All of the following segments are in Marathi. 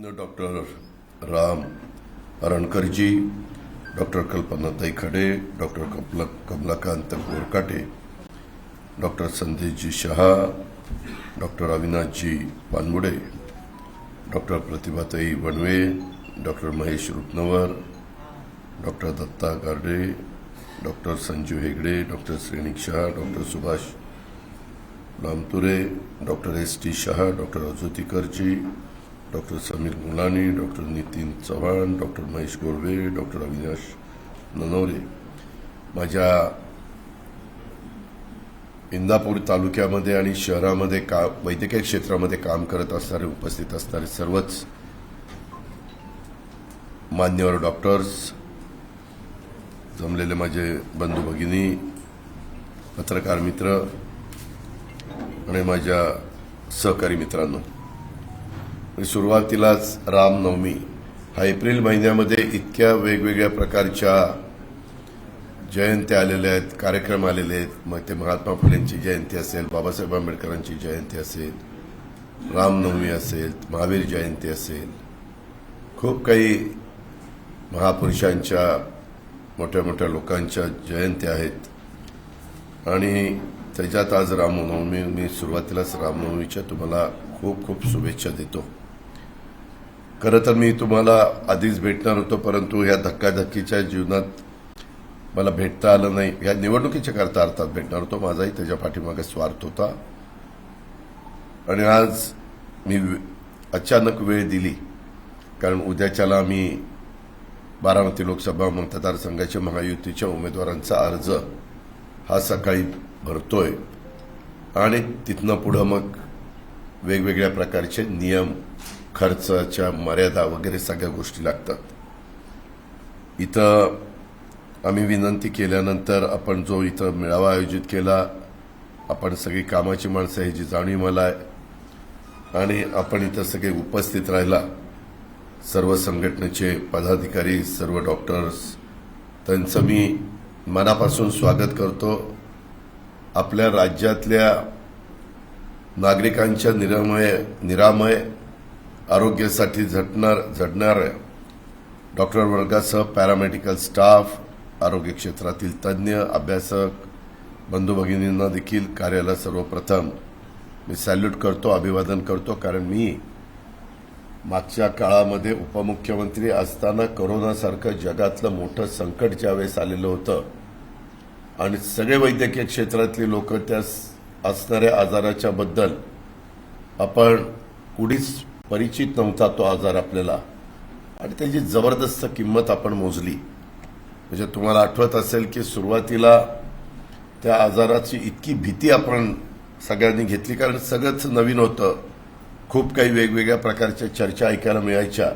मान्य डॉक्टर राम अरणकरजी, डॉक्टर कल्पनाताई Khade, doctor Kamalakant Gorkate, doctor Sandeshji Shah, doctor Avinashji Panmude, doctor प्रतिभाताई Wanve, doctor Mahesh Rupnavar, doctor Datta Garde, doctor Sanju Hegde, doctor Shrenik Shah, doctor Subhash Lamture, doctor S.T. Shah, doctor Ajyotikarji, doctor Samir Mulani, doctor Nitin Chavan, doctor Mahesh Gorve, doctor Avinash Nanaware, माझ्या इंदापूर तालुक्यामध्ये आणि शहरामध्ये वैद्यकीय क्षेत्रामध्ये काम करत असणारे, उपस्थित असणारे सर्वच मान्यवर डॉक्टर्स, जमलेले माझे बंधू भगिनी, पत्रकार मित्र आणि माझ्या सहकारी मित्रांनो, सुरुवातीलाच रामनवमी हा एप्रिल महिन्यामध्ये इतक्या वेगवेगळ्या प्रकारच्या जयंत्या आलेल्या आहेत, कार्यक्रम आलेले आहेत. मग ते महात्मा फुलेंची जयंती असेल, बाबासाहेब आंबेडकरांची जयंती असेल, रामनवमी असेल, महावीर जयंती असेल, खूप काही महापुरुषांच्या मोठ्या मोठ्या लोकांच्या जयंत्या आहेत. आणि त्याच्यात आज रामनवमी, मी सुरुवातीलाच रामनवमीच्या तुम्हाला खूप खूप शुभेच्छा देतो. खरं तर मी तुम्हाला आधीच भेटणार होतो, परंतु ह्या धक्काधक्कीच्या जीवनात मला भेटता आलं नाही. या निवडणुकीच्या करता अर्थात भेटणार होतो, माझाही त्याच्या पाठीमागे स्वार्थ होता. आणि आज मी अचानक वेळ दिली, कारण उद्याच्याला मी बारामती लोकसभा मतदारसंघाच्या महायुतीच्या उमेदवारांचा अर्ज हा सकाळी भरतोय. आणि तिथनं पुढं मग वेगवेगळ्या प्रकारचे नियम, खर्चाच्या मर्यादा वगैरे सगळ्या गोष्टी लागतात. इथं आम्ही विनंती केल्यानंतर आपण जो इथं मेळावा आयोजित केला, आपण सगळी कामाची माणसं ह्याची जाणीव मला आहे. आणि आपण इथं सगळे उपस्थित राहिला, सर्व संघटनेचे पदाधिकारी, सर्व डॉक्टर्स, त्यांचं मी मनापासून स्वागत करतो. आपल्या राज्यातल्या नागरिकांच्या निरामय आरोग्यासाठी झटणाऱ्या डॉक्टर वर्गासह पॅरामेडिकल स्टाफ, आरोग्य क्षेत्रातील तज्ज्ञ, अभ्यासक बंधू भगिनींना देखील कार्याला सर्वप्रथम मी सॅल्यूट करतो, अभिवादन करतो. कारण मी मागच्या काळामध्ये उपमुख्यमंत्री असताना कोरोनासारखं जगातलं मोठं संकट ज्यावेळेस आलेलं होतं आणि सगळे वैद्यकीय क्षेत्रातली लोक त्या असणाऱ्या आजाराच्या बद्दल आपण कुणीच परिचित नव्हता तो आजार आपल्याला, आणि त्याची जबरदस्त किंमत आपण मोजली. म्हणजे तुम्हाला आठवत असेल की सुरुवातीला त्या आजाराची इतकी भीती आपण सगळ्यांनी घेतली, कारण सगळंच नवीन होतं. खूप काही वेगवेगळ्या प्रकारच्या चर्चा ऐकायला मिळायच्या.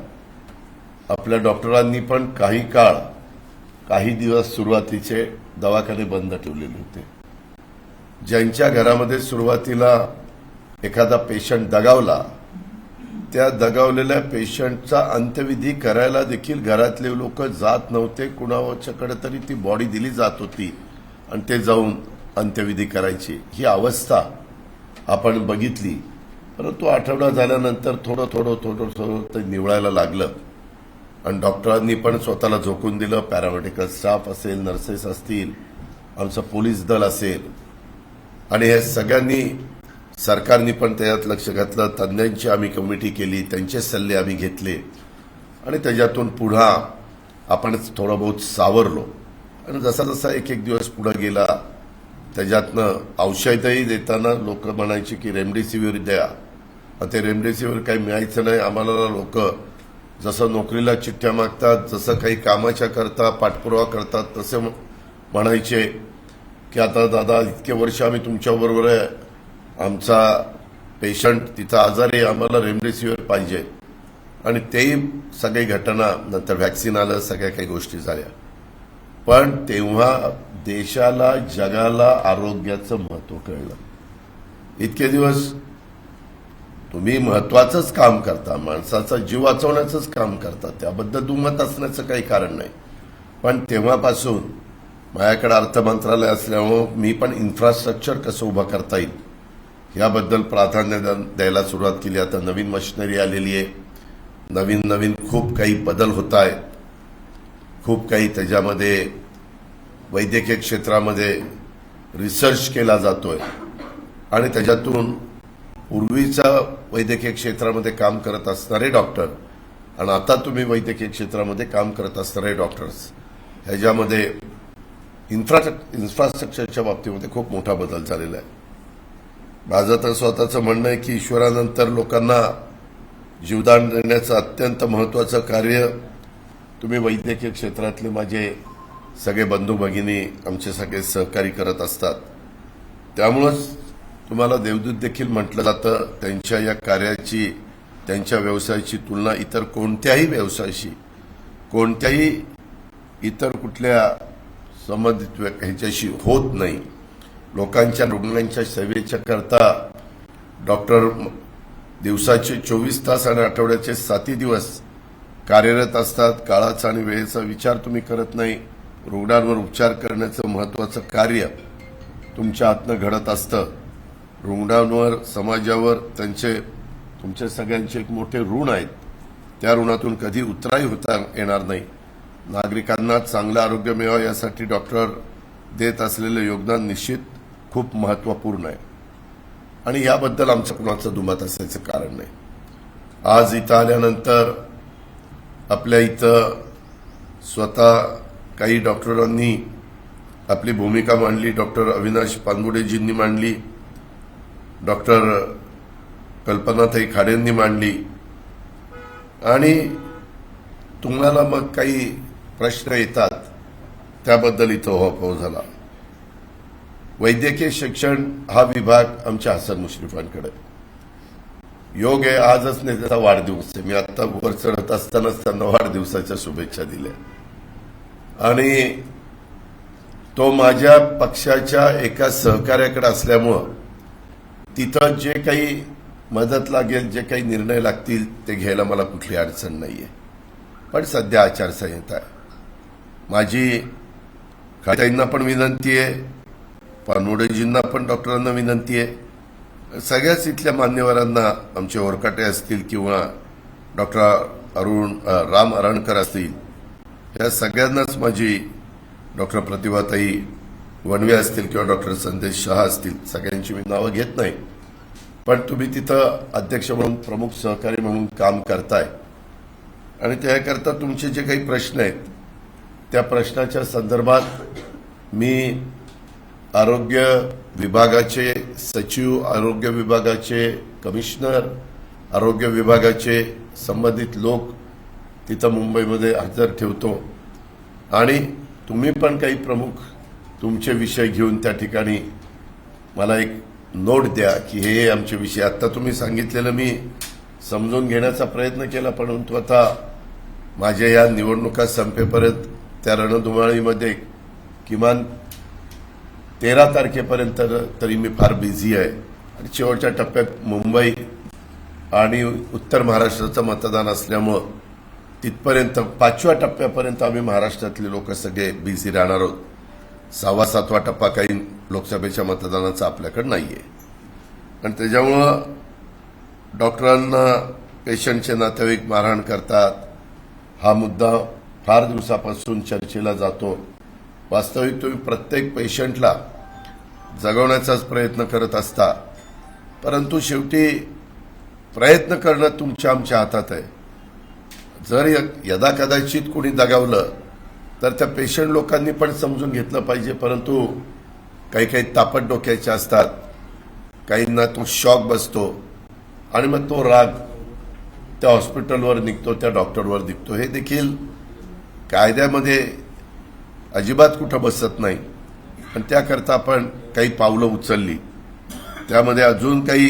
आपल्या डॉक्टरांनी पण काही दिवस सुरुवातीचे दवाखाने बंद ठेवलेले होते. ज्यांच्या घरामध्ये सुरुवातीला एखादा पेशंट दगावला, त्या दगावलेल्या पेशंटचा अंत्यविधी करायला देखील घरातले लोक जात नव्हते. कुणाच्याकडे तरी ती बॉडी दिली जात होती आणि ते जाऊन अंत्यविधी करायची. ही अवस्था आपण बघितली. परंतु आठवडा झाल्यानंतर थोडं थोडं ते निवळायला लागलं आणि डॉक्टरांनी पण स्वतःला झोकून दिलं. पॅरामेडिकल स्टाफ असेल, नर्सेस असतील, आमचं पोलीस दल असेल, आणि हे सगळ्यांनी, सरकारने पण त्याच्यात लक्ष घातलं. तज्ज्ञांची आम्ही कमिटी केली, त्यांचे सल्ले आम्ही घेतले आणि त्याच्यातून पुन्हा आपण थोडं बहुत सावरलो. आणि जसा जसा एक एक दिवस पुढे गेला, त्याच्यातनं औषधही देताना लोक म्हणायचे की रेमडेसिवीर द्या. ते रेमडेसिवीर काही मिळायचं नाही आम्हाला. लोक जसं नोकरीला चिठ्ठ्या मागतात, जसं काही कामाच्या करता पाठपुरावा करतात, तसे म्हणायचे की आता दादा इतके वर्ष आम्ही तुमच्याबरोबर आहे, आमचा पेशंट तिथं आजारी आहे, आम्हाला रेमडेसिवीर पाहिजे. आणि तेही सगळी घटना, नंतर व्हॅक्सिन आलं, सगळ्या काही गोष्टी झाल्या. पण तेव्हा देशाला, जगाला आरोग्याचं महत्व कळलं. इतके दिवस तुम्ही महत्वाचंच काम करता, माणसाचा जीव वाचवण्याचंच काम करता, त्याबद्दल दुमत असण्याचं काही कारण नाही. पण तेव्हापासून माझ्याकडे अर्थ मंत्रालय असल्यामुळे मी पण इन्फ्रास्ट्रक्चर कसं उभं करता येईल याबद्दल प्राधान्य द्यायला सुरुवात केली. आता नवीन मशिनरी आलेली आहे, नवीन नवीन खूप काही बदल होत आहेत. खूप काही त्याच्यामध्ये वैद्यकीय क्षेत्रामध्ये रिसर्च केला जातोय आणि त्याच्यातून पूर्वीचा वैद्यकीय क्षेत्रामध्ये काम करत असणारे डॉक्टर आणि आता तुम्ही वैद्यकीय क्षेत्रामध्ये काम करत असणारे डॉक्टर्स ह्याच्यामध्ये इन्फ्रास्ट्रक्चरच्या बाबतीमध्ये खूप मोठा बदल झालेला आहे. माझं तर स्वतःचं म्हणणं आहे की ईश्वरानंतर लोकांना जीवदान देण्याचं अत्यंत महत्त्वाचं कार्य तुम्ही वैद्यकीय क्षेत्रातले माझे सगळे बंधू भगिनी आमचे सगळे सहकारी करत असतात. त्यामुळंच तुम्हाला देवदूत देखील म्हटलं जातं. त्यांच्या या कार्याची त्यांच्या व्यवसायाची तुलना इतर कोणत्याही व्यवसायाशी कोणत्याही इतर कुठल्या संबंधित ह्याच्याशी होत नाही. लोकांच्या रुग्णांच्या सेवेच्या करता डॉक्टर दिवसाचे 24 तास आणि आठवड्याचे 7 दिवस कार्यरत असतात. काळाचा आणि वेळेचा विचार तुम्ही करत नाही. रुग्णांवर उपचार करण्याचं महत्त्वाचं कार्य तुमच्या हातनं घडत असतं. रुग्णांवर समाजावर तुमचे सगळ्यांचे एक मोठे ऋण आहेत. त्या ऋणातून कधी उतराई होता येणार नाही. नागरिकांना चांगलं आरोग्य मिळावं यासाठी डॉक्टर देत असलेलं योगदान निश्चित खूप महत्त्वपूर्ण आहे आणि याबद्दल आमचं कुणाचं दुमत असायचं कारण नाही. आज इथं आल्यानंतर आपल्या इथं स्वतः काही डॉक्टरांनी आपली भूमिका मांडली. डॉक्टर अविनाश पानगुडेजींनी मांडली, डॉक्टर कल्पनाताई खाडेंनी मांडली आणि तुम्हाला मग काही प्रश्न येतात त्याबद्दल इथं उहापोह झाला. वैद्यकीय शिक्षण हा विभाग आमच्या हसन मुश्रीफांकडे. योग आहे, आजच नाही त्याचा वाढदिवस आहे. मी आता वर चढत असतानाच त्यांना वाढदिवसाच्या शुभेच्छा दिल्या आणि तो माझ्या पक्षाच्या एका सहकार्याकडे असल्यामुळं तिथं जे काही मदत लागेल, जे काही निर्णय लागतील ते घ्यायला मला कुठली अडचण नाहीये. पण सध्या आचारसंहिता आहे. माझी खात्यांना पण विनंती आहे, पानवडेजींना पण डॉक्टरांना विनंती आहे, सगळ्याच इथल्या मान्यवरांना, आमचे ओरकाटे असतील किंवा डॉक्टर राम अरणकर असतील, या सगळ्यांनाच माझी डॉक्टर प्रतिभाताई वणवे असतील किंवा डॉक्टर संदेश शहा असतील, सगळ्यांची मी नावं घेत नाही, पण तुम्ही तिथं अध्यक्ष म्हणून प्रमुख सहकारी म्हणून काम करताय आणि त्याकरता तुमचे जे काही प्रश्न आहेत त्या प्रश्नाच्या संदर्भात मी आरोग्य विभागाचे सचिव, आरोग्य विभागाचे कमिशनर, आरोग्य विभागाचे संबंधित लोक तिथं मुंबईमध्ये हजर ठेवतो आणि तुम्ही पण काही प्रमुख तुमचे विषय घेऊन त्या ठिकाणी मला एक नोट द्या की हे आमचे विषय. आता तुम्ही सांगितलेलं मी समजून घेण्याचा प्रयत्न केला, परंतु आता माझ्या या निवडणुका संपेपर्यंत त्या रणधुमाळीमध्ये किमान 13 तारखेपर्यंत तरी मी फार बिझी आहे आणि शेवटच्या टप्प्यात मुंबई आणि उत्तर महाराष्ट्राचं मतदान असल्यामुळं तिथपर्यंत 5व्या टप्प्यापर्यंत आम्ही महाराष्ट्रातले लोक सगळे बिझी राहणार आहोत. 6वा 7वा टप्पा काही लोकसभेच्या मतदानाचा आपल्याकडे नाहीये आणि त्याच्यामुळं डॉक्टरांना पेशंटचे नातेवाईक मारहाण करतात हा मुद्दा फार दिवसापासून चर्चेला जातो. वास्तविक तुम्ही प्रत्येक पेशंटला जगवण्याचाच प्रयत्न करत असता, परंतु शेवटी प्रयत्न करणं तुमच्या आमच्या हातात आहे. जर यदाकदाचित कोणी दगावलं तर त्या पेशंट लोकांनी पण समजून घेतलं पाहिजे, परंतु काही काही तापट डोक्याचे असतात, काहींना तो शॉक बसतो आणि मग तो राग त्या हॉस्पिटलवर निघतो, त्या डॉक्टरवर निघतो. हे देखील कायद्यामध्ये अजिबात कुठं बसत नाही आणि त्याकरता आपण काही पावलं उचलली. त्यामध्ये अजून काही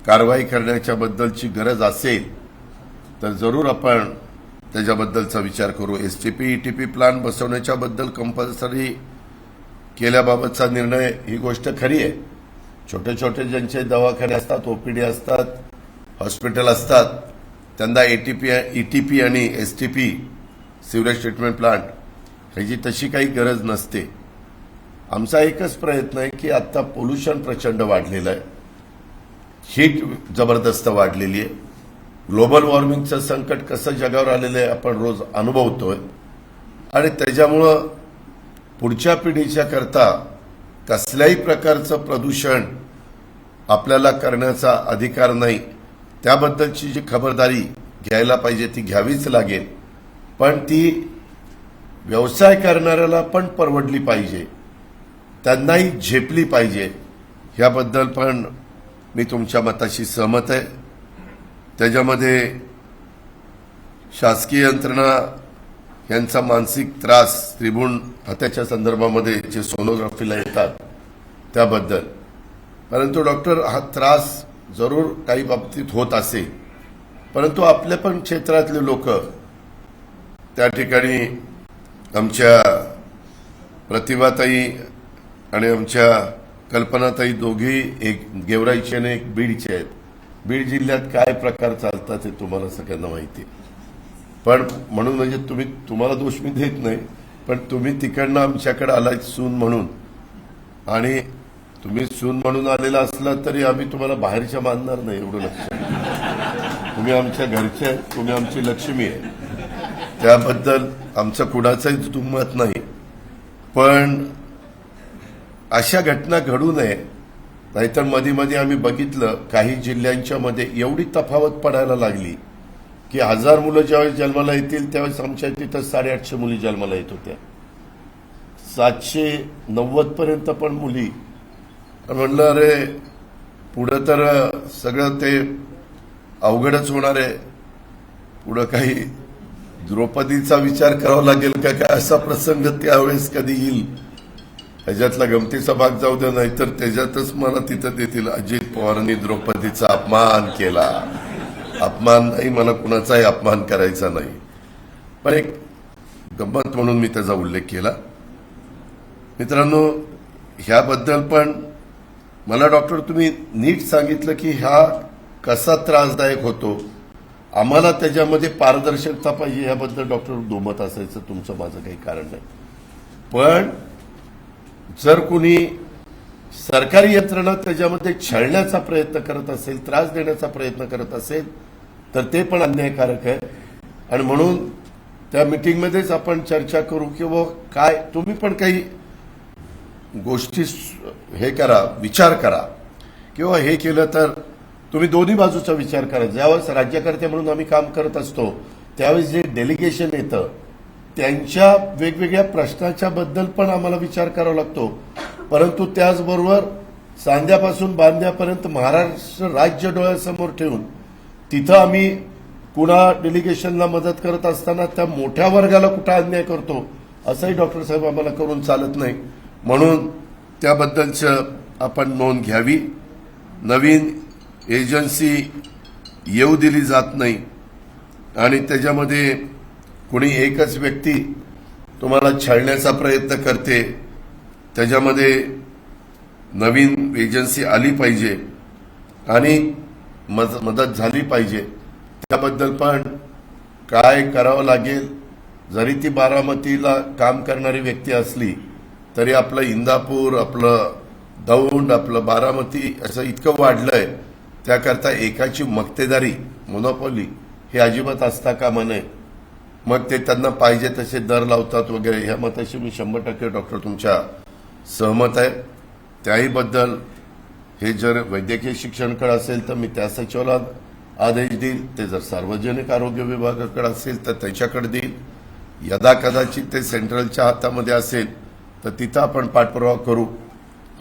कारवाई करण्याच्या बद्दलची गरज असेल तर जरूर आपण त्याच्याबद्दलचा विचार करू. एसटीपी ईटीपी प्लान बसवण्याच्या बद्दल कंपल्सरी केल्याबाबतचा निर्णय ही गोष्ट खरी आहे. छोटे छोटे ज्यांचे दवाखाने असतात, ओपीडी असतात, हॉस्पिटल असतात, त्यांना ईटीपी आणि एसटीपी सिवरेज ट्रीटमेंट प्लांट ह्याची तशी काही गरज नसते. आमचा एकच प्रयत्न आहे की आता पोल्युशन प्रचंड वाढलेलं आहे, हीट जबरदस्त वाढलेली आहे ग्लोबल वॉर्मिंगचं संकट कसं जगावर आलेलं आहे आपण रोज अनुभवतोय आणि त्याच्यामुळं पुढच्या पिढीच्या करता कसल्याही प्रकारचं प्रदूषण आपल्याला करण्याचा अधिकार नाही. त्याबद्दलची जी खबरदारी घ्यायला पाहिजे ती घ्यावीच लागेल, पण ती व्यवसाय करणाऱ्याला पण परवडली पाहिजे, त्यांनाही झेपली पाहिजे. ह्याबद्दल पण मी तुमच्या मताशी सहमत आहे. त्याच्यामध्ये शासकीय यंत्रणा यांचा मानसिक त्रास त्रिभुवन हत्याच्या संदर्भामध्ये जे सोनोग्राफीला येतात त्याबद्दल, परंतु डॉक्टर हा त्रास जरूर काही बाबतीत होत असेल, परंतु आपल्या पण क्षेत्रातले लोक त्या ठिकाणी आमच्या प्रतिभाताई आणि आमच्या कल्पनाताई दोघी एक गेवराईचे आणि एक बीडचे आहेत. बीड जिल्ह्यात काय प्रकार चालतात हे तुम्हाला सगळ्यांना माहिती आहे. पण म्हणून म्हणजे तुम्हाला दोष मी देत नाही, पण तुम्ही तिकडनं आमच्याकडे आलाय सून म्हणून, आणि तुम्ही सून म्हणून आलेला असला तरी आम्ही तुम्हाला बाहेरच्या मानणार नाही, एवढं लक्षात. तुम्ही आमच्या घरचे आहेत, तुम्ही आमची लक्ष्मी आहे, त्याबद्दल आमचं कुणाचंही दुमत नाही. पण अशा घटना घडू नये, नाहीतर मध्ये मध्ये आम्ही बघितलं काही जिल्ह्यांच्या मध्ये एवढी तफावत पडायला लागली की 1000 मुलं ज्यावेळेस जन्माला येतील त्यावेळेस आमच्या तिथं 850 मुली जन्माला येत होत्या, 790 पर्यंत पण मुली. म्हणलं अरे पुढं तर सगळं ते अवघडच होणार आहे, पुढं काही द्रौपदीचा विचार करावा लागेल का काय असा प्रसंग त्यावेळेस कधी येईल. ह्याच्यातला गमतीचा भाग जाऊ द्या, नाहीतर त्याच्यातच मला तिथं देतील अजित पवारांनी द्रौपदीचा अपमान केला. अपमान नाही, मला कुणाचाही अपमान करायचा नाही, पण एक गंमत म्हणून मी त्याचा उल्लेख केला. मित्रांनो, ह्याबद्दल पण मला डॉक्टर तुम्ही नीट सांगितलं की हा कसा त्रासदायक होतो, आम्हाला त्याच्यामध्ये पारदर्शकता पाहिजे. याबद्दल डॉक्टर दुमत असायचं तुमचं माझं काही कारण नाही. पण जर कुणी सरकारी यंत्रणा त्याच्यामध्ये छळण्याचा प्रयत्न करत असेल, त्रास देण्याचा प्रयत्न करत असेल, तर ते पण अन्यायकारक आहे. आणि म्हणून त्या मीटिंगमध्येच आपण चर्चा करू की काय तुम्ही पण काही गोष्टी हे करा, विचार करा, किंवा हे केलं तर तुम्ही दोन्ही बाजूचा विचार करा. ज्यावेळेस राज्यकर्ते म्हणून आम्ही काम करत असतो त्यावेळेस जे डेलिगेशन येतं त्यांच्या वेगवेगळ्या प्रश्नाच्या बद्दल पण आम्हाला विचार करावा लागतो, परंतु त्याचबरोबर सांध्यापासून बांध्यापर्यंत महाराष्ट्र राज्य डोळ्यासमोर ठेवून तिथं आम्ही कुणा डेलिगेशनला मदत करत असताना त्या मोठ्या वर्गाला कुठं अन्याय करतो असंही डॉक्टर साहेब आम्हाला करून चालत नाही. म्हणून त्याबद्दलचं आपण नोंद घ्यावी. नवीन एजन्सी येऊ दिली जात नाही आणि त्याच्यामध्ये कुणी एकच व्यक्ती तुम्हाला छळण्याचा प्रयत्न करते. त्याच्यामध्ये नवीन एजन्सी आली पाहिजे आणि मदत झाली पाहिजे. त्याबद्दल पण काय करावं लागेल. जरी ती बारामतीला काम करणारी व्यक्ती असली तरी आपलं इंदापूर, आपलं दौंड, आपलं बारामती असं इतकं वाढलंय, त्याकरता एकाची मक्तेदारी, मोनोपॉली हे अजिबात असता कामा नये. मग ते त्यांना पाहिजे तसे दर लावतात वगैरे. ह्या मताशी मी 100% डॉक्टर तुमच्या सहमत आहे. त्याही बद्दल हे जर वैद्यकीय शिक्षणाकडे असेल तर मी त्या सचिवाला आदेश देईल, ते जर सार्वजनिक आरोग्य विभागाकडे असेल तर त्याच्याकडे देईल. यदा कदाचित ते सेंट्रलच्या हातामध्ये असेल तर तिथं आपण पाठपुरावा करू.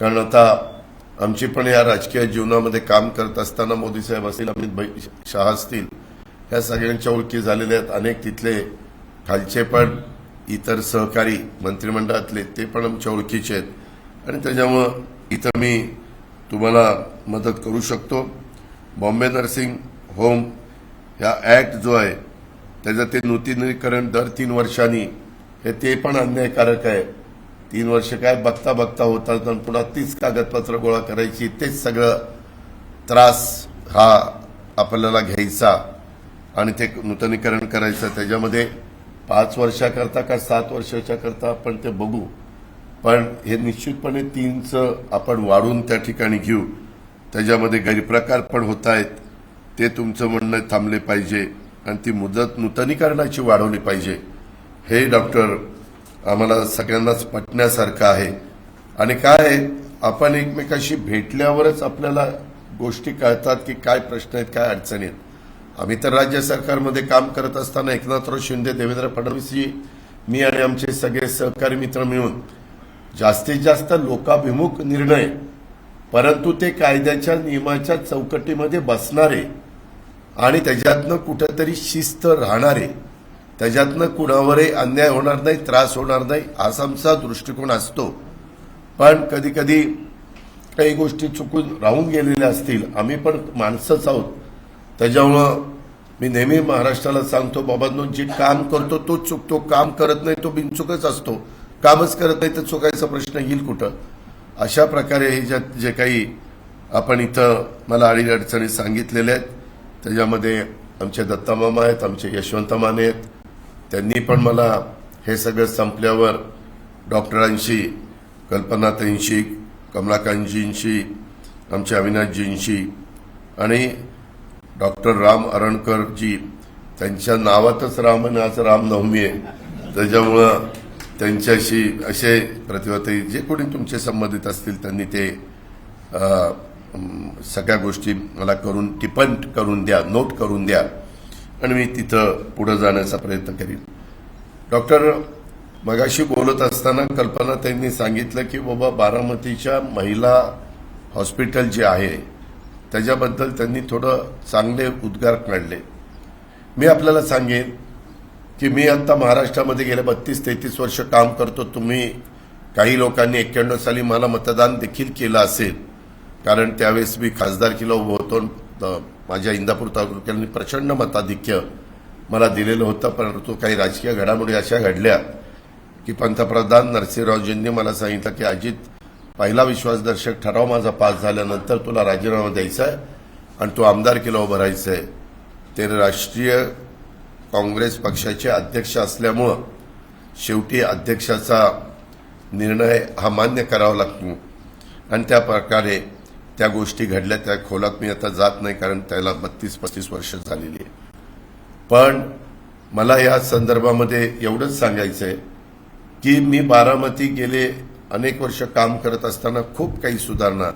कारण आता आमची पण या राजकीय जीवनामध्ये काम करत असताना मोदी साहेब असतील, अमित शहा असतील, ह्या सगळ्यांच्या ओळखी झालेल्या आहेत. अनेक तिथले खालचे पण इतर सहकारी मंत्रिमंडळातले ते पण आमच्या ओळखीचे आहेत आणि त्याच्यामुळं इथं मी तुम्हाला मदत करू शकतो. बॉम्बे नर्सिंग होम ह्या ऍक्ट जो आहे त्याचं ते नूतनीकरण दर 3 वर्षांनी हे ते पण अन्यायकारक आहे. 3 वर्ष काय बघता बघता होतात आणि पुन्हा तीच कागदपत्र गोळा करायची, तेच सगळं त्रास हा आपल्याला घ्यायचा आणि ते नूतनीकरण करायचं. त्याच्यामध्ये 5 वर्षाकरता का 7 वर्षाच्या करता आपण ते बघू, पण हे निश्चितपणे 3चं आपण वाढून त्या ठिकाणी घेऊ. त्याच्यामध्ये गैरप्रकार पण होत आहेत ते तुमचं म्हणणं थांबले पाहिजे आणि ती मुदत नूतनीकरणाची वाढवली पाहिजे. हे डॉक्टर आम्हाला सगळ्यांनाच पटण्यासारखं आहे. आणि काय आहे, आपण एकमेकाशी भेटल्यावरच आपल्याला गोष्टी कळतात की काय प्रश्न आहेत, काय अडचणी आहेत. आम्ही तर राज्य सरकारमध्ये काम करत असताना एकनाथराव शिंदे, देवेंद्र फडणवीसजी, मी आणि आमचे सगळे सहकारी मित्र मिळून जास्तीत जास्त लोकाभिमुख निर्णय, परंतु ते कायद्याच्या नियमाच्या चौकटीमध्ये बसणारे आणि त्याच्यातनं कुठेतरी शिस्त राहणारे, त्याच्यातनं कुणावरही अन्याय होणार नाही, त्रास होणार नाही, असा आमचा दृष्टिकोन असतो. पण कधी कधी काही गोष्टी चुकून राहून गेलेल्या असतील. आम्ही पण माणसंच आहोत. त्याच्यामुळं मी नेहमी महाराष्ट्राला सांगतो, बाबांनो, जे काम करतो तोच चुकतो, काम करत नाही तो बिनचुकच असतो. कामच करत नाही तर चुकायचा प्रश्न येईल कुठं. अशा प्रकारे हे जे काही आपण इथं मला अडीअडचणी सांगितलेल्या आहेत, त्याच्यामध्ये आमचे दत्तामामा आहेत, आमचे यशवंत माने आहेत. त्यांनी पण मला हे सगळं संपल्यावर डॉक्टरांशी, कल्पनाताईंशी, कमलाकांतजींशी, आमच्या अविनाशजींशी आणि डॉक्टर राम अरणकरजी, त्यांच्या नावातच राम आणि आज रामनवमी आहे, त्याच्यामुळं त्यांच्याशी असे प्रतिभाताई जे कोणी तुमचे संबंधित असतील त्यांनी ते सगळ्या गोष्टी मला करून टिप्पण करून द्या, नोट करून द्या आणि मी तिथं पुढे जाण्याचा प्रयत्न करीन. डॉक्टर मगाशी बोलत असताना कल्पनाताईंनी सांगितलं की बाबा बारामतीच्या महिला हॉस्पिटल जे आहे त्याच्याबद्दल त्यांनी थोडं चांगले उद्गार काढले. मी आपल्याला सांगेन की मी आता महाराष्ट्रामध्ये गेले 32-33 वर्ष काम करतो. तुम्ही काही लोकांनी 91 साली मला मतदान देखील केलं असेल, कारण त्यावेळेस मी खासदारकीला उभं होतो. माझ्या इंदापूर तालुक्याने प्रचंड मताधिक्य मला दिलेलं होतं. परंतु काही राजकीय घडामोडी अशा घडल्या की पंतप्रधान नरसिंहरावजींनी मला सांगितलं की अजित, पहिला विश्वासदर्शक ठराव माझा पास झाल्यानंतर तुला राजीनामा द्यायचा आहे आणि तू आमदारकीला उभं राहायचं आहे. ते राष्ट्रीय काँग्रेस पक्षाचे अध्यक्ष असल्यामुळं शेवटी अध्यक्षाचा निर्णय हा मान्य करावा लागतो आणि त्या प्रकारे त्या गोष्टी घडल्या. त्या खोलात मी आता जात नाही, कारण त्याला 32-35 वर्ष झालेली आहे. पण मला या संदर्भामध्ये एवढंच सांगायचं आहे की मी बारामती गेले अनेक वर्ष काम करत असताना खूप काही सुधारणा,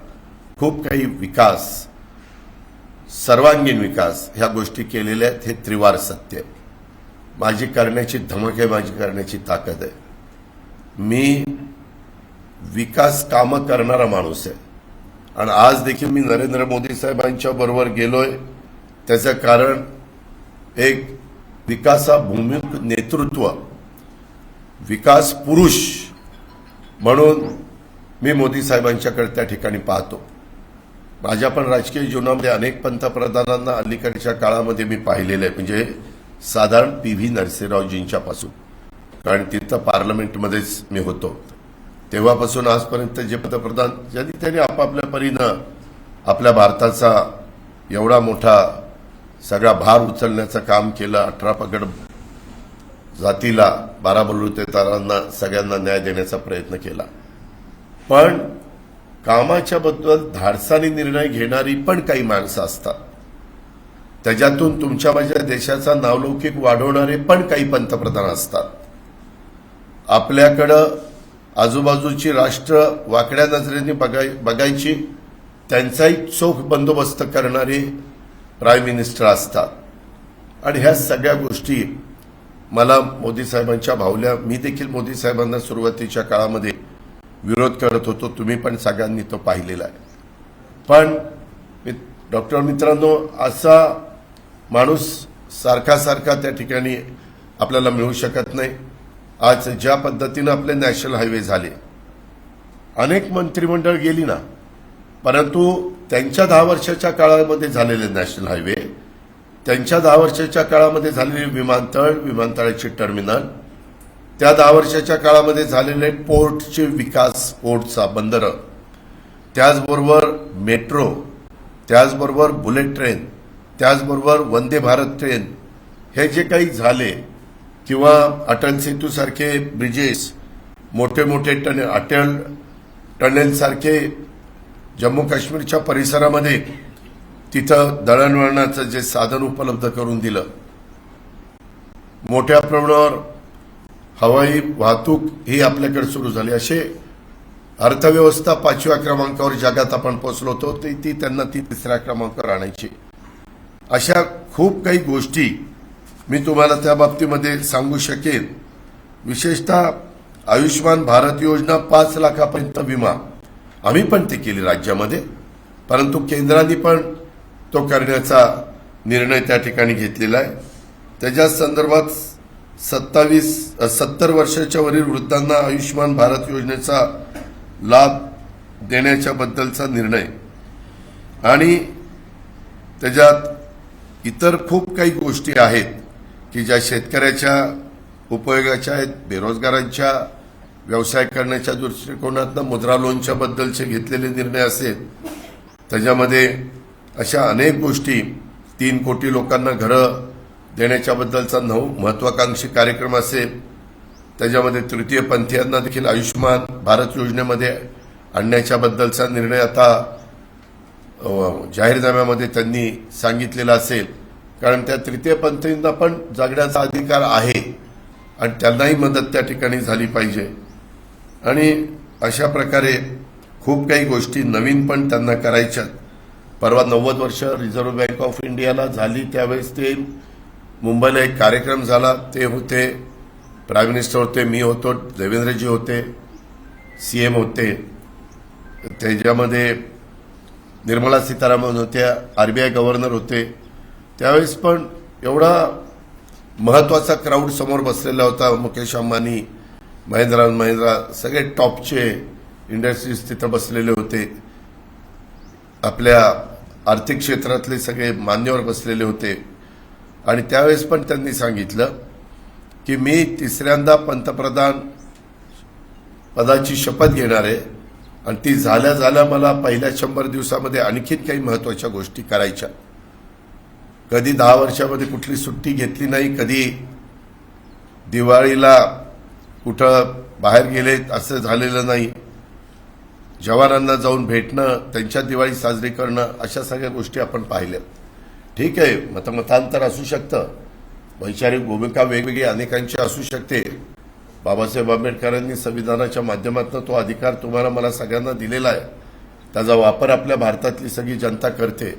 खूप काही विकास, सर्वांगीण विकास ह्या गोष्टी केलेल्या आहेत. हे त्रिवार सत्य आहे. माझी करण्याची धमक आहे, माझी करण्याची ताकद आहे. मी विकास कामं करणारा माणूस आहे आणि आज देखील मी नरेंद्र मोदी साहेबांच्या बरोबर गेलोय. त्याचं कारण एक विकासाभिमुख नेतृत्व, विकास पुरुष म्हणून मी मोदी साहेबांच्याकडे त्या ठिकाणी पाहतो. माझ्या पण राजकीय जीवनामध्ये अनेक पंतप्रधानांना अलीकडच्या काळामध्ये मी पाहिलेलं आहे, म्हणजे साधारण PV नरसिंहरावजींच्या पासून, कारण तिथं पार्लमेंटमध्येच मी होतो तेव्हापासून आजपर्यंत जे पंतप्रधान ज्यांनी त्यांनी आपापल्या परीनं आपल्या भारताचा एवढा मोठा सगळा भार उचलण्याचं काम केलं. 18 पगड जातीला, 12 बलुतेदारांना सगळ्यांना न्याय देण्याचा प्रयत्न केला. पण कामाच्या बद्दल धाडसाने निर्णय घेणारी पण काही माणसं असतात. त्याच्यातून तुमच्या माझ्या देशाचा नावलौकिक वाढवणारे पण काही पंतप्रधान असतात. आपल्याकडं आजूबाजूची राष्ट्र वाकड्या नजरेने बघायची, त्यांचाही चोख बंदोबस्त करणारे प्राईम मिनिस्टर असतात. आणि ह्या सगळ्या गोष्टी मला मोदी साहेबांच्या भावल्या. मी देखील मोदी साहेबांना सुरुवातीच्या काळामध्ये विरोध करत होतो. तुम्ही पण सगळ्यांनी तो पाहिलेला आहे. पण डॉक्टर मित्रांनो, असा माणूस सारखा सारखा त्या ठिकाणी आपल्याला मिळू शकत नाही. आज ज्या पद्धतीनं आपले नॅशनल हायवे झाले, अनेक मंत्रिमंडळ गेली ना, परंतु त्यांच्या 10 वर्षाच्या काळामध्ये झालेले नॅशनल हायवे, त्यांच्या 10 वर्षाच्या काळामध्ये झालेले विमानतळ, विमानतळाचे टर्मिनल, त्या 10 वर्षाच्या काळामध्ये झालेले पोर्टचे विकास, पोर्टचा बंदरं, त्याचबरोबर मेट्रो, त्याचबरोबर बुलेट ट्रेन, त्याचबरोबर वंदे भारत ट्रेन, हे जे काही झाले, किंवा अटल सेतू सारखे ब्रिजेस, मोठे मोठे अटल टनेल सारखे जम्मू काश्मीरच्या परिसरामध्ये तिथं दळणवळणाचं जे साधन उपलब्ध करून दिलं, मोठ्या प्रमाणावर हवाई वाहतूक ही आपल्याकडे सुरू झाली, असे अर्थव्यवस्था 5व्या क्रमांकावर जगात आपण पोहोचलो होतो, ती त्यांना 3ऱ्या क्रमांकावर आणायची. अशा खूप काही गोष्टी मी तुम्हाला त्या बाबतीमध्ये सांगू शकेन. विशेषतः आयुष्यमान भारत योजना 5 लाखापर्यंत विमा आम्ही पण ते केली राज्यामध्ये, परंतु केंद्राने पण तो करण्याचा निर्णय त्या ठिकाणी घेतलेला आहे. त्याच्या संदर्भात 70 वर्षाच्या वरील वृद्धांना आयुष्यमान भारत योजनेचा लाभ देण्याच्या बद्दलचा निर्णय आणि त्याच्यात इतर खूप काही गोष्टी आहेत की ज्या शेतकऱ्याच्या उपयोगाच्या आहेत, बेरोजगारांच्या व्यवसाय करण्याच्या दृष्टिकोनातून मुद्रा लोनच्या बद्दलचे घेतलेले निर्णय असेल, त्याच्यामध्ये अशा अनेक गोष्टी, 3 कोटी लोकांना घरं देण्याच्या बद्दलचा महत्वाकांक्षी कार्यक्रम असेल, त्याच्यामध्ये तृतीय पंथीयांना देखील आयुष्यमान भारत योजनेमध्ये आणण्याच्या बद्दलचा निर्णय आता जाहीरनाम्यामध्ये त्यांनी सांगितलेला असेल. कारण त्या तृतीय पंथींना पण जगण्याचा अधिकार आहे आणि त्यांनाही मदत त्या ठिकाणी झाली पाहिजे. आणि अशा प्रकारे खूप काही गोष्टी नवीन पण त्यांना करायच्यात. परवा 90 वर्ष रिझर्व्ह बँक ऑफ इंडियाला झाली, त्यावेळेस ते मुंबईला एक कार्यक्रम झाला, ते होते, प्राईम मिनिस्टर होते, मी होतो, देवेंद्रजी होते, सीएम होते, त्याच्यामध्ये निर्मला सीतारामन होत्या, आरबीआय गव्हर्नर होते. त्यावेळेस पण एवढा महत्वाचा क्राऊड समोर बसलेला होता. मुकेश अंबानी, महिंद्रा महिंद्रा, सगळे टॉपचे इंडस्ट्रीज तिथं बसलेले होते. आपल्या आर्थिक क्षेत्रातले सगळे मान्यवर बसलेले होते. आणि त्यावेळेस पण त्यांनी सांगितलं की मी 3ऱ्यांदा पंतप्रधान पदाची शपथ घेणार आहे आणि ती झाल्या मला पहिल्या 100 दिवसामध्ये आणखीन काही महत्वाच्या गोष्टी करायच्या. कधी 10 वर्षामध्ये कुठली सुट्टी घेतली नाही, कधी दिवाळीला कुठं बाहेर गेले असं झालेलं नाही. जवानांना जाऊन भेटणं, त्यांच्या दिवाळी साजरी करणं, अशा सगळ्या गोष्टी आपण पाहिल्या. ठीक आहे, मतांतर असू शकतं, वैचारिक भूमिका वेगवेगळी अनेकांची असू शकते. बाबासाहेब आंबेडकरांनी संविधानाच्या माध्यमातून तो अधिकार तुम्हाला मला सगळ्यांना दिलेला आहे, त्याचा वापर आपल्या भारतातली सगळी जनता करते.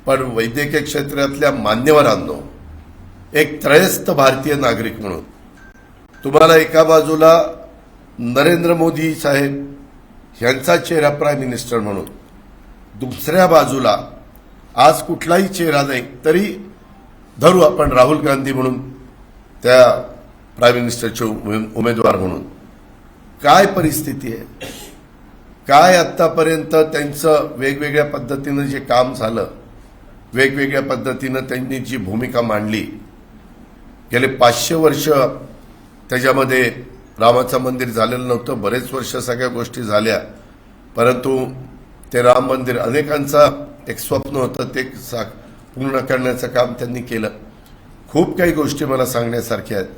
पण वैद्यकीय क्षेत्रातल्या मान्यवरांनो, एक त्रयस्थ भारतीय नागरिक म्हणून तुम्हाला एका बाजूला नरेंद्र मोदी साहेब यांचा चेहरा प्राईम मिनिस्टर म्हणून, दुसऱ्या बाजूला आज कुठलाही चेहरा नाही तरी धरू आपण राहुल गांधी म्हणून त्या प्राईम मिनिस्टरचे उमेदवार म्हणून. काय परिस्थिती आहे, काय आतापर्यंत त्यांचं वेगवेगळ्या पद्धतीनं जे काम झालं, वेगवेगळ्या पद्धतीनं त्यांनी जी भूमिका मांडली. गेले 500 वर्ष त्याच्यामध्ये रामाचं मंदिर झालेलं नव्हतं, बरेच वर्ष सगळ्या गोष्टी झाल्या, परंतु ते राम मंदिर अनेकांचा एक स्वप्न होतं, ते पूर्ण करण्याचं काम त्यांनी केलं. खूप काही गोष्टी मला सांगण्यासारख्या आहेत.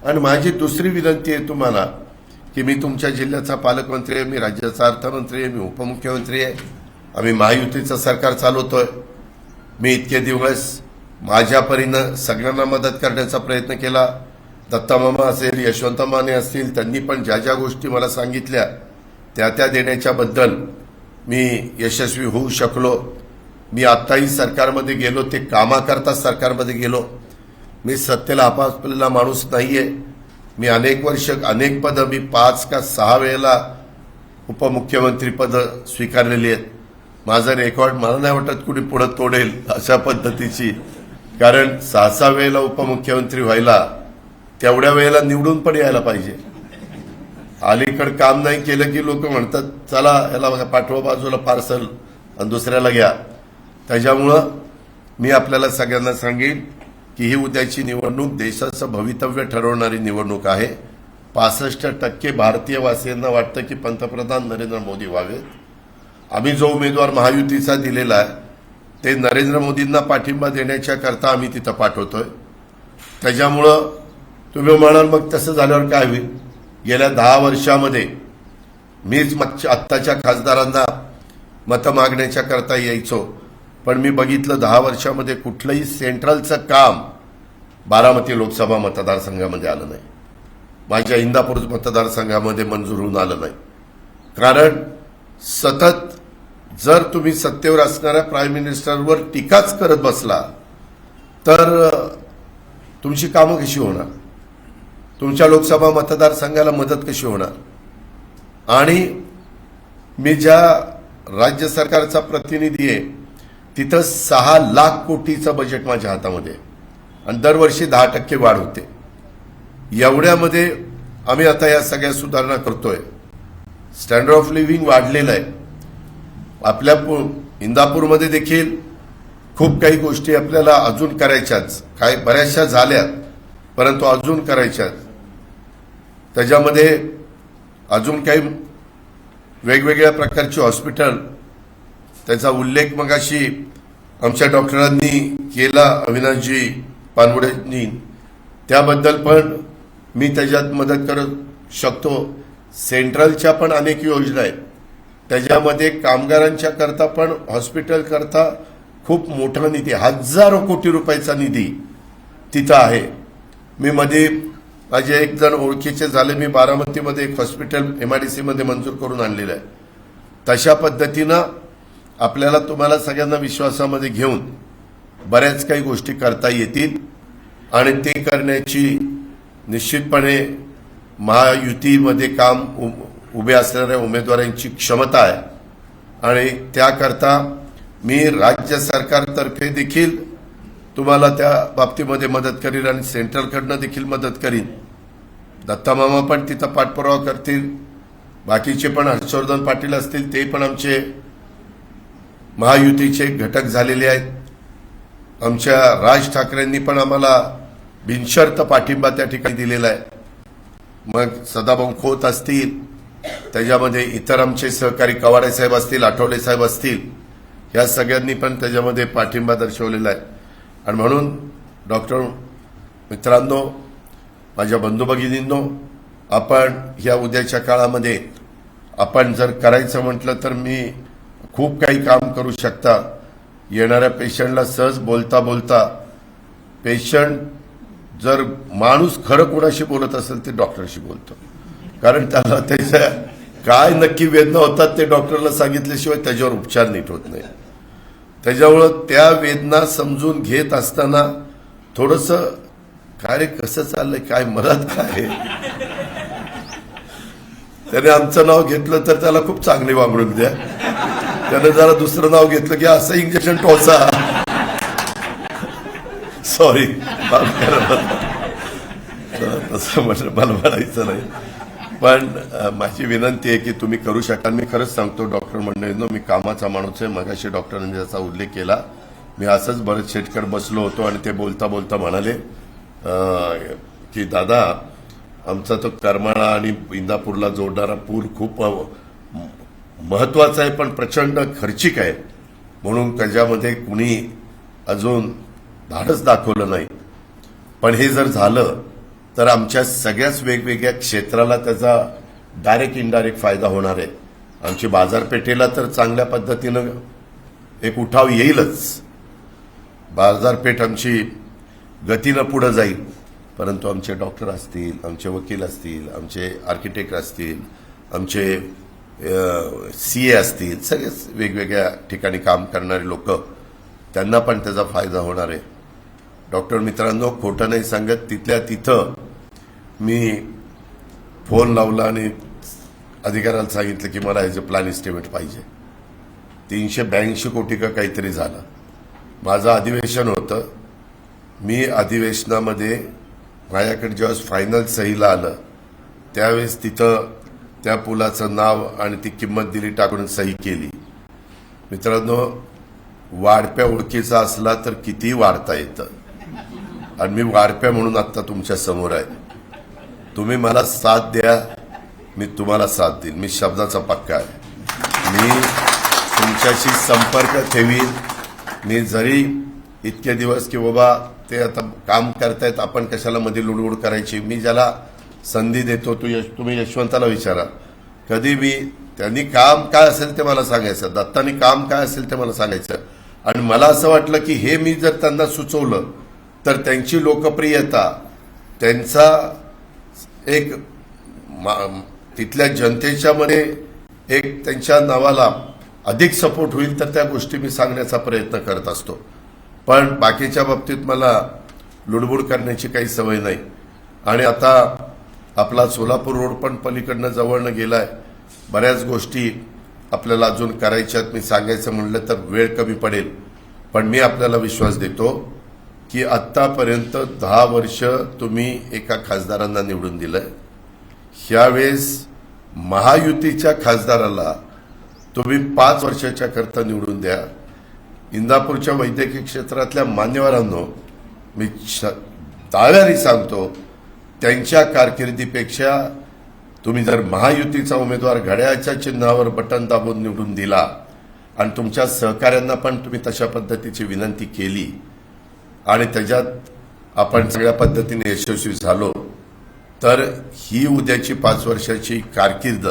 आणि माझी दुसरी विनंती आहे तुम्हाला की मी तुमच्या जिल्ह्याचा पालकमंत्री आहे, मी राज्याचा अर्थमंत्री आहे, मी उपमुख्यमंत्री आहे, आम्ही महायुतीचं सरकार चालवतोय. मी इतके दिवस माझ्या परीनं सगळ्यांना मदत करण्याचा प्रयत्न केला. दत्तामामा असेल, यशवंत माने असतील, त्यांनी पण ज्या ज्या गोष्टी मला सांगितल्या त्या देण्याच्याबद्दल मी यशस्वी होऊ शकलो. मी आत्ताही सरकारमध्ये गेलो, ते कामाकरता सरकारमध्ये गेलो. मी सत्तेला आपापलेला माणूस नाहीये. मी अनेक वर्ष अनेक पदं, मी 5 का 6 वेळेला उपमुख्यमंत्री पद स्वीकारलेली आहेत. माझं रेकॉर्ड मला नाही वाटत कुणी पुढे तोडेल अशा पद्धतीची. कारण 6 वेळेला उपमुख्यमंत्री व्हायला तेवढ्या वेळेला निवडून पण यायला पाहिजे. अलीकडे काम नाही केलं की लोक म्हणतात चला याला पाठवा बाजूला पार्सल आणि दुसऱ्याला घ्या. त्याच्यामुळं मी आपल्याला सगळ्यांना सांगेन की ही उद्याची निवडणूक देशाचं भवितव्य ठरवणारी निवडणूक आहे. 65% भारतीय वासियांना वाटतं की पंतप्रधान नरेंद्र मोदी व्हावेत. आम्ही जो उमेदवार महायुतीचा दिलेला आहे ते नरेंद्र मोदींना पाठिंबा देण्याच्या करता आम्ही तिथं पाठवतोय. त्याच्यामुळं तुम्ही म्हणाल मग तसं झाल्यावर काय होईल. गेल्या 10 वर्षामध्ये मीच आत्ताच्या खासदारांना मतं मागण्याच्या करता यायचो, पण मी बघितलं 10 वर्षामध्ये कुठलंही सेंट्रलचं काम बारामती लोकसभा मतदारसंघामध्ये आलं नाही, माझ्या इंदापूर मतदारसंघामध्ये मंजूर होऊन आलं नाही. कारण सतत जर तुम्ही सत्तेवर असणाऱ्या प्राईम मिनिस्टरवर टीकाच करत बसला तर तुमची कामं कशी होणार, तुमच्या लोकसभा मतदारसंघाला मदत कशी होणार. आणि मी ज्या राज्य सरकारचा प्रतिनिधी आहे तिथं 6 लाख कोटीचं बजेट माझ्या हातामध्ये आणि दरवर्षी 10% वाढ होते. एवढ्यामध्ये आम्ही आता या सगळ्या सुधारणा करतोय. स्टँडर्ड ऑफ लिव्हिंग वाढलेलं आहे. आपल्या इंदापूरमध्ये देखील खूप काही गोष्टी आपल्याला अजून करायच्याच, काही बऱ्याचशा झाल्यात परंतु अजून करायच्यात. त्याच्यामध्ये अजून काही वेगवेगळ्या प्रकारची हॉस्पिटल, त्याचा उल्लेख मगाशी आमच्या डॉक्टरांनी केला, अविनाशजी पानवडेंनी, त्याबद्दल पण मी त्याच्यात मदत करू शकतो. सेंट्रलच्या पण अनेक योजना आहेत, त्याच्यामध्ये कामगारांच्या करता पण हॉस्पिटल करता खूप मोठा निधी, हजारो कोटी रुपयाचा निधी तिथं आहे. मी मध्ये माझे एक जण ओळखीचे झाले, मी बारामतीमध्ये एक हॉस्पिटल MIDC मध्ये मंजूर करून आणलेलं आहे. तशा पद्धतीनं आपल्याला तुम्हाला सगळ्यांना विश्वासामध्ये घेऊन बऱ्याच काही गोष्टी करता येतील आणि ते करण्याची निश्चितपणे महायुतीमध्ये काम उभे असणाऱ्या उमेदवारांची क्षमता आहे. आणि त्याकरता मी राज्य सरकारतर्फे देखील तुम्हाला त्या बाबतीमध्ये मदत करील आणि सेंट्रलकडनं देखील मदत करीन. दत्तामामा पण तिथं पाठपुरावा करतील, बाकीचे पण हर्षवर्धन पाटील असतील, ते पण आमचे महायुतीचे घटक झालेले आहेत. आमच्या राज ठाकरेंनी पण आम्हाला बिनशर्त पाठिंबा त्या ठिकाणी दिलेला आहे. मग सदाभाऊ खोत असतील, त्याच्यामध्ये इतर आमचे सहकारी कवाडे साहेब असतील, आठवले साहेब असतील, या सगळ्यांनी पण त्याच्यामध्ये पाठिंबा दर्शवलेला आहे. आणि म्हणून डॉक्टर मित्रांनो, माझ्या बंधू भगिनींनो, आपण या उद्याच्या काळामध्ये आपण जर करायचं म्हटलं तर मी खूप काही काम करू शकता. येणाऱ्या पेशंटला सहज बोलता बोलता, पेशंट जर माणूस खरं कोणाशी बोलत असेल ते डॉक्टरशी बोलतो, कारण त्याला त्याच्या काय नक्की वेदना होतात ते डॉक्टरला सांगितल्याशिवाय त्याच्यावर उपचार नीट होत नाही. त्याच्यामुळं त्या वेदना समजून घेत असताना थोडंसं काय रे कसं चाललंय, काय मनात काय, त्याने आमचं नाव घेतलं तर त्याला खूप चांगली वागणूक द्या, त्याने जरा दुसरं नाव घेतलं की असं इंजेक्शन टोचा, सॉरी तसं म्हटलं मला म्हणायचं नाही. पण माझी विनंती आहे की तुम्ही करू शकाल. मी खरंच सांगतो डॉक्टर मंडळींनो, मी कामाचा माणूस आहे. मगाशी डॉक्टरांनी ज्याचा उल्लेख केला, मी असंच बरेच शेटकर बसलो होतो आणि ते बोलता बोलता म्हणाले की दादा, आमचा तो करमाळा आणि इंदापूरला जोडणारा पूल खूप महत्वाचा आहे पण प्रचंड खर्चिक आहे, म्हणून त्याच्यामध्ये कुणी अजून धाडस दाखवलं नाही. पण हे जर झालं तर आमच्या सगळ्याच वेगवेगळ्या क्षेत्राला त्याचा डायरेक्ट इनडायरेक्ट फायदा होणार आहे. आमची बाजारपेठेला तर चांगल्या पद्धतीनं एक उठाव येईलच, बाजारपेठ आमची गतीनं पुढे जाईल. परंतु आमचे डॉक्टर असतील, आमचे वकील असतील, आमचे आर्किटेक्ट असतील, आमचे CA असतील, सगळेच वेगवेगळ्या ठिकाणी काम करणारे लोक, त्यांना पण त्याचा फायदा होणार आहे. डॉक्टर मित्रांनो, खोटं नाही सांगत, तिथल्या तिथं मी फोन लावला आणि अधिकाऱ्याला सांगितलं की मला ह्याचं प्लॅन एस्टिमेट पाहिजे. 382 कोटी का काहीतरी झालं. माझं अधिवेशन होतं, मी अधिवेशनामध्ये माझ्याकडे ज्यावेळेस फायनल सहीला आलं त्यावेळेस तिथं त्या पुलाचं नाव आणि ती किंमत दिली, टाकून सही केली. मित्रांनो, वाढप्या ओळखीचा असला तर कितीही वाढता येतं आणि मी वाढप्या म्हणून आता तुमच्या समोर आहे. तुम्ही मला साथ द्या, मी तुम्हाला साथ देईन. मी शब्दाचा पक्का आहे. मी तुमच्याशी संपर्क ठेवीन. मी जरी इतके दिवस की बाबा ते आता काम करतायत, आपण कशाला मध्ये लुडबुड करायची. मी ज्याला संधी देतो, तुम्ही यशवंताला विचारा, कधी मी त्यांनी काम काय असेल ते मला सांगायचं, दत्तानी काम काय असेल ते मला सांगायचं आणि मला असं वाटलं की हे मी जर त्यांना सुचवलं तर त्यांची लोकप्रियता, त्यांचा एक तिथल्या जनतेच्या मध्ये एक त्यांच्या नावाला अधिक सपोर्ट होईल, तर त्या गोष्टी मी सांगण्याचा प्रयत्न करत असतो. पण बाकीच्या बाबतीत मला लुडबुड करण्याची काही सवय नाही. आणि आता आपला सोलापूर रोड पण पलीकडनं जवळनं गेलाय. बऱ्याच गोष्टी आपल्याला अजून करायच्यात. मी सांगायचं म्हणलं तर वेळ कमी पडेल, पण मी आपल्याला विश्वास देतो की आत्तापर्यंत 10 वर्ष तुम्ही एका खासदारांना निवडून दिलंय. ह्यावेळेस महायुतीच्या खासदाराला तुम्ही 5 वर्षाच्या करता निवडून द्या. इंदापूरच्या वैद्यकीय क्षेत्रातल्या मान्यवरांनो, मी दाव्याने सांगतो, त्यांच्या कारकिर्दीपेक्षा तुम्ही जर महायुतीचा उमेदवार घड्याळाच्या चिन्हावर बटन दाबून निवडून दिला आणि तुमच्या सहकाऱ्यांना पण तुम्ही तशा पद्धतीची विनंती केली आणि त्याच्यात आपण सगळ्या पद्धतीने यशस्वी झालो, तर ही उद्याची 5 वर्षाची कारकीर्द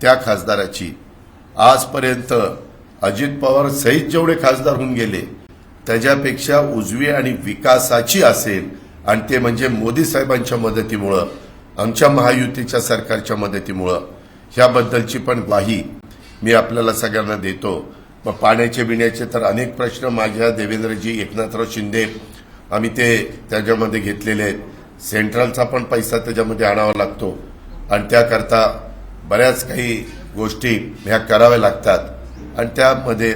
त्या खासदाराची आजपर्यंत अजित पवार सहित जेवढे खासदार होऊन गेले त्याच्यापेक्षा उजवी आणि विकासाची असेल. आणि ते म्हणजे मोदी साहेबांच्या मदतीमुळं, आमच्या महायुतीच्या सरकारच्या मदतीमुळं. ह्याबद्दलची पण ग्वाही मी आपल्याला सगळ्यांना देतो. मग पाण्याचे बिण्याचे तर अनेक प्रश्न माझ्या देवेंद्रजी, एकनाथराव शिंदे आम्ही ते त्याच्यामध्ये घेतलेले आहेत. सेंट्रलचा पण पैसा त्याच्यामध्ये आणावा लागतो आणि त्याकरता बऱ्याच काही गोष्टी ह्या कराव्या लागतात. आणि त्यामध्ये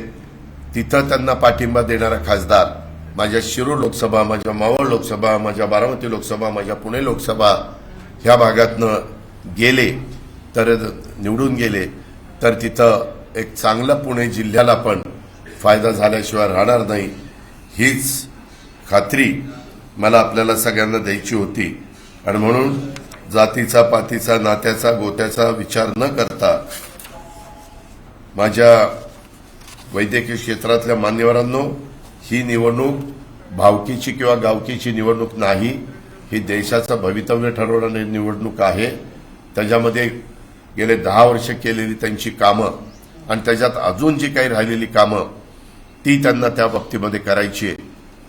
तिथं त्यांना पाठिंबा देणारा खासदार माझ्या शिरूर लोकसभा, माझ्या मावळ लोकसभा, माझ्या बारामती लोकसभा, माझ्या पुणे लोकसभा ह्या भागातनं गेले, तर निवडून गेले, तर तिथं एक चांगला पुणे जिल्ह्याला पण फायदा झाल्याशिवाय राहणार नाही, हीच खात्री मला आपल्याला सगळ्यांना द्यायची होती. आणि म्हणून जातीचा, पातीचा, नात्याचा, गोत्याचा विचार न करता माझ्या वैद्यकीय क्षेत्रातल्या मान्यवरांनो, ही निवडणूक भावकीची किंवा गावकीची निवडणूक नाही. ही देशाचं भवितव्य ठरवणारी निवडणूक आहे. त्याच्यामध्ये गेले 10 वर्ष केलेली त्यांची कामं आणि त्याच्यात अजून जी काही राहिलेली कामं ती त्यांना त्या बाबतीमध्ये करायची आहे.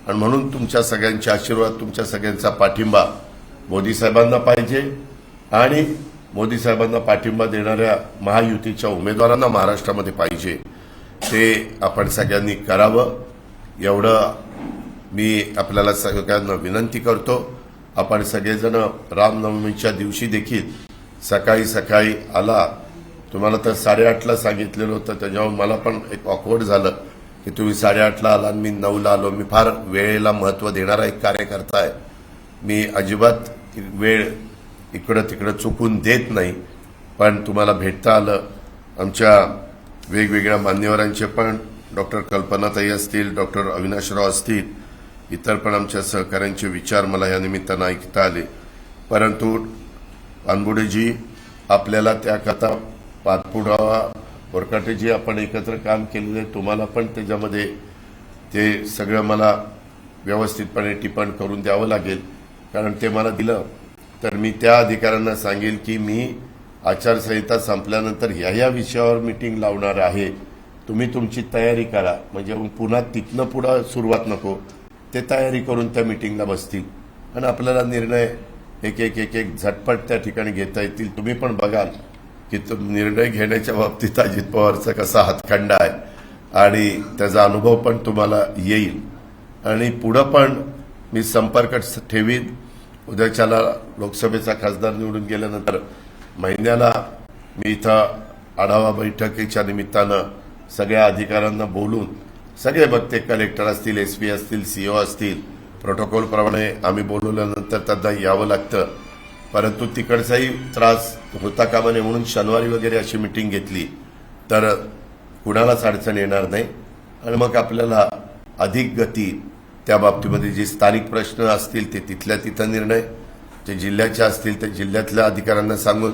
आणि म्हणून तुमच्या सगळ्यांचे आशीर्वाद, तुमच्या सगळ्यांचा पाठिंबा मोदी साहेबांना पाहिजे आणि मोदी साहेबांना पाठिंबा देणाऱ्या महायुतीच्या उमेदवारांना महाराष्ट्रामध्ये पाहिजे. ते आपण सगळ्यांनी करावं एवढं मी आपल्याला सगळ्यांना विनंती करतो. आपण सगळेजण रामनवमीच्या दिवशी देखील सकाळी सकाळी आला. तुम्हाला तर 8:30ला सांगितलेलं होतं, त्याच्यावर मला पण एक ऑकवर्ड झालं की तुम्ही 8:30ला आला आणि मी 9ला आलो. मी फार वेळेला महत्त्व देणारा एक कार्यकर्ता आहे. मी अजिबात वेळ इकडं तिकडं चुकून देत नाही. पण तुम्हाला भेटता आलं. आमच्या वेगवेगळ्या मान्यवरांचे पण, डॉक्टर कल्पनाताई असतील, डॉक्टर अविनाशराव असतील, इतर पण आमच्या सहकाऱ्यांचे विचार मला या निमित्तानं ऐकता आले. परंतु पानबुडेजी, आपल्याला त्याकरता पाठपुरावा, बोरकाटेजी, आपण एकत्र काम केलेले, तुम्हाला पण त्याच्यामध्ये ते सगळं मला व्यवस्थितपणे टिप्पण करून द्यावं लागेल. कारण ते मला दिलं तर मी त्या अधिकाऱ्यांना सांगेल की मी आचारसंहिता संपल्यानंतर ह्या विषयावर मीटिंग लावणार आहे, तुम्ही तुमची तयारी करा. म्हणजे पुन्हा तिथनं पुढं सुरुवात नको, ते तयारी करून त्या मीटिंगला बसतील आणि आपल्याला निर्णय एक एक एक एक झटपट त्या ठिकाणी घेता येतील. तुम्ही पण बघाल की निर्णय घेण्याच्या बाबतीत अजित पवारचा कसा हातखंडा आहे आणि त्याचा अनुभव पण तुम्हाला येईल. आणि पुढं पण मी संपर्क ठेवीन. उद्याच्याला लोकसभेचा खासदार निवडून गेल्यानंतर महिन्याला मी इथं आढावा बैठकीच्या निमित्तानं सगळ्या अधिकाऱ्यांना बोलून, सगळे बघते, कलेक्टर असतील, एसपी असतील, सीओ असतील, प्रोटोकॉलप्रमाणे आम्ही बोलवल्यानंतर त्यांना यावं लागतं. परंतु तिकडचाही त्रास होता कामा नये म्हणून शनिवारी वगैरे अशी मीटिंग घेतली तर कुणालाच अडचण येणार नाही. आणि मग आपल्याला अधिक गती त्या बाबतीमध्ये जे स्थानिक प्रश्न असतील ते तिथल्या तिथं निर्णय, जे जिल्ह्याचे असतील ते जिल्ह्यातल्या अधिकाऱ्यांना सांगून,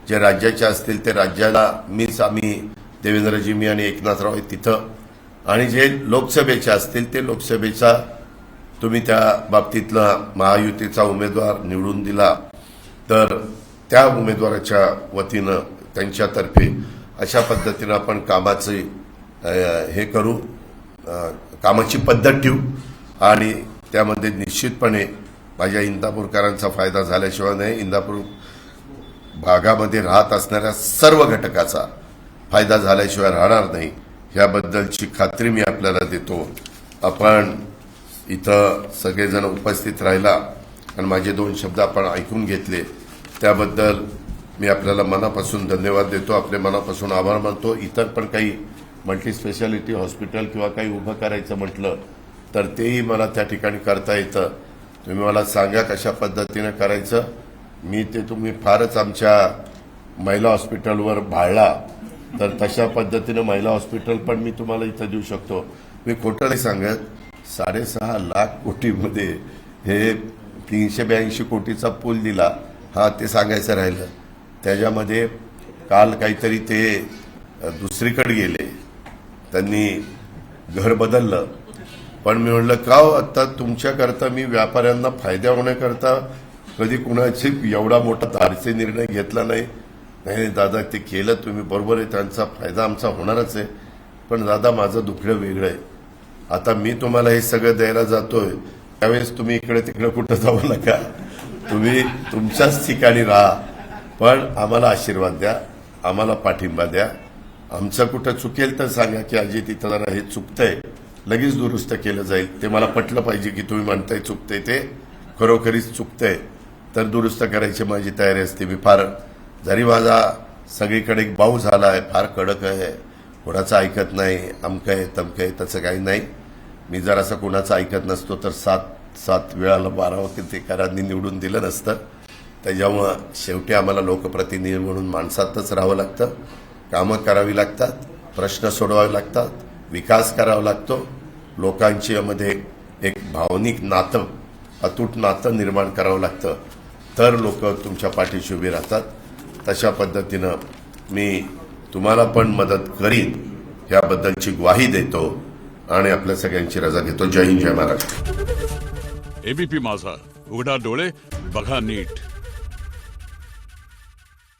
जे राज्याचे असतील ते राज्याला आम्ही देवेंद्रजी, मी आणि एकनाथराव तिथं, आणि जे लोकसभेचे असतील ते लोकसभेचा तुम्ही त्या बाबतीतला महायुतीचा उमेदवार निवडून दिला तर त्या उमेदवाराच्या वतीनं त्यांच्यातर्फे अशा पद्धतीनं आपण कामाचे हे करू, कामाची पद्धत ठेवू आणि त्यामध्ये निश्चितपणे माझ्या इंदापूरकरांचा फायदा झाल्याशिवाय नाही, इंदापूर भागामध्ये राहत असणाऱ्या सर्व घटकाचा फायदा झाल्याशिवाय राहणार नाही, याबद्दलची खात्री मी आपल्याला देतो. आपण इथं सगळेजण उपस्थित राहिला आणि माझे 2 शब्द आपण ऐकून घेतले, त्याबद्दल मी आपल्याला मनापासून धन्यवाद देतो, आपले मनापासून आभार मानतो. इतर पण काही मल्टी स्पेशालिटी हॉस्पिटल किंवा काही उभं करायचं म्हटलं तर तेही मला त्या ठिकाणी करता येतं. तुम्ही मला सांगा कशा पद्धतीनं करायचं. मी ते तुम्ही फारच आमच्या महिला हॉस्पिटलवर भाळला तर तशा पद्धतीनं महिला हॉस्पिटल पण मी तुम्हाला इथं देऊ शकतो. मी खोटं नाही सांगत. 6.5 लाख कोटीमध्ये हे 382 कोटीचा पूल दिला, हा ते सांगायचं राहिलं. त्याच्यामध्ये काल काहीतरी ते दुसरीकडे गेले, त्यांनी घर बदललं. पण मी म्हणलं का हो, आता तुमच्याकरता मी व्यापाऱ्यांना फायदा होण्याकरता कधी कुणाची एवढा मोठा धाडसी निर्णय घेतला नाही. नाही दादा, ते केलं तुम्ही बरोबर आहे, त्यांचा फायदा आमचा होणारच आहे. पण दादा, माझं दुखणं वेगळं आहे. आता मी तुम्हाला हे सगळं द्यायला जातोय, त्यावेळेस तुम्ही इकडे तिकडे कुठं जाऊ नका, तुम्ही तुमच्याच ठिकाणी राहा. पण आम्हाला आशीर्वाद द्या, आम्हाला पाठिंबा द्या. आमचं कुठं चुकेल तर सांगा की अजित इथं जरा हे चुकतंय, लगेच दुरुस्त केलं जाईल. ते मला पटलं पाहिजे की तुम्ही म्हणताय चुकतंय, ते खरोखरीच चुकतंय तर दुरुस्त करायची माझी तयारी असते. मी फार, जरी माझा सगळीकडे एक बाऊ झाला आहे, फार कडक आहे, कोणाचं ऐकत नाही, अमकं आहे तमकं आहे, तसं काही नाही. मी जर असं कोणाचं ऐकत नसतो तर 7 वेळाला 12 कीर्तिकारांनी निवडून दिलं नसतं. त्याच्यामुळं शेवटी आम्हाला लोकप्रतिनिधी म्हणून माणसातच राहावं लागतं, कामं करावी लागतात, प्रश्न सोडवावे लागतात, विकास करावा लागतो. लोकांच्या मध्ये एक भावनिक नातं, अतूट नातं निर्माण करावं लागतं, तर लोक तुमच्या पाठीशी उभी राहतात. तशा पद्धतीनं मी तुम्हाला पण मदत करीन याबद्दलची ग्वाही देतो आणि आपल्या सगळ्यांची रजा घेतो. जय हिंद, जय महाराष्ट्र. एबीपी माझा, उघडा डोळे बघा नीट.